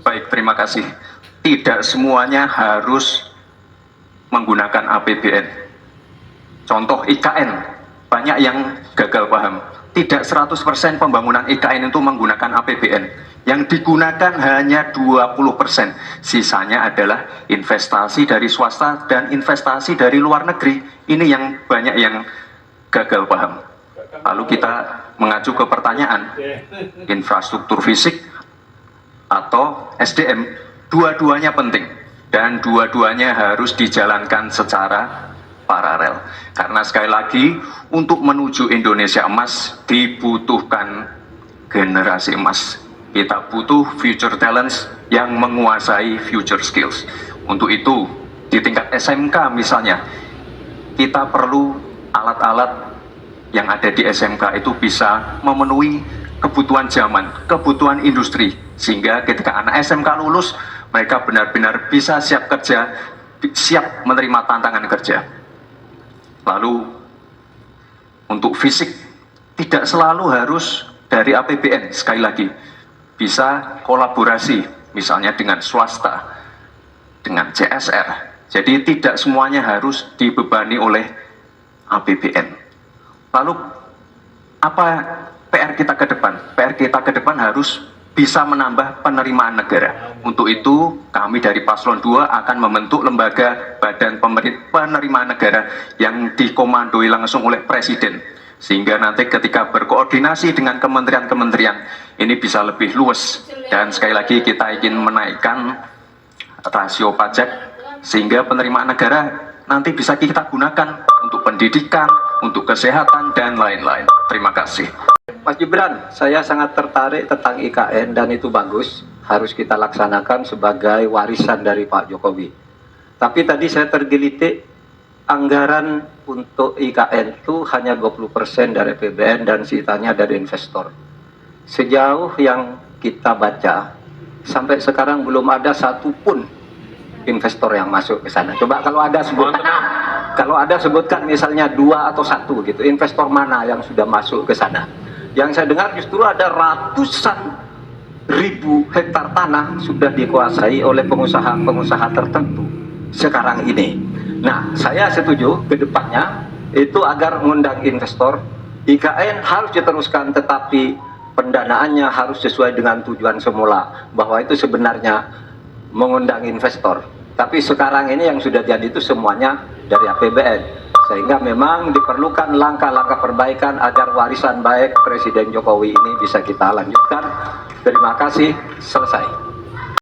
Baik, terima kasih. Tidak semuanya harus menggunakan APBN. Contoh IKN, banyak yang gagal paham. Tidak 100% pembangunan IKN itu menggunakan APBN. Yang digunakan hanya 20%. Sisanya adalah investasi dari swasta dan investasi dari luar negeri. Ini yang banyak yang gagal paham. Lalu kita mengacu ke pertanyaan, infrastruktur fisik atau SDM, dua-duanya penting dan dua-duanya harus dijalankan secara paralel. Karena sekali lagi, untuk menuju Indonesia emas dibutuhkan generasi emas. Kita butuh future talents yang menguasai future skills. Untuk itu, di tingkat SMK misalnya, kita perlu alat-alat yang ada di SMK itu bisa memenuhi kebutuhan zaman, kebutuhan industri, sehingga ketika anak SMK lulus, mereka benar-benar bisa siap kerja, siap menerima tantangan kerja. Lalu untuk fisik tidak selalu harus dari APBN, sekali lagi bisa kolaborasi misalnya dengan swasta, dengan CSR. Jadi tidak semuanya harus dibebani oleh APBN. Lalu apa PR kita ke depan? PR kita ke depan harus bisa menambah penerimaan negara. Untuk itu kami dari Paslon 2 akan membentuk lembaga badan penerimaan negara yang dikomandoi langsung oleh Presiden. Sehingga nanti ketika berkoordinasi dengan kementerian-kementerian ini bisa lebih luas. Dan sekali lagi kita ingin menaikkan rasio pajak sehingga penerimaan negara nanti bisa kita gunakan untuk pendidikan, untuk kesehatan, dan lain-lain. Terima kasih. Mas Gibran, saya sangat tertarik tentang IKN dan itu bagus, harus kita laksanakan sebagai warisan dari Pak Jokowi. Tapi tadi saya tergelitik, anggaran untuk IKN itu hanya 20% dari APBN dan sisanya dari investor. Sejauh yang kita baca, sampai sekarang belum ada satupun investor yang masuk ke sana. Coba kalau ada sebutkan misalnya 2 atau 1 gitu, investor mana yang sudah masuk ke sana. Yang saya dengar justru ada ratusan ribu hektar tanah sudah dikuasai oleh pengusaha-pengusaha tertentu sekarang ini. Nah, saya setuju ke depannya itu agar mengundang investor. IKN harus diteruskan, tetapi pendanaannya harus sesuai dengan tujuan semula, bahwa itu sebenarnya mengundang investor. Tapi sekarang ini yang sudah jadi itu semuanya dari APBN, sehingga memang diperlukan langkah-langkah perbaikan agar warisan baik Presiden Jokowi ini bisa kita lanjutkan. Terima kasih, selesai.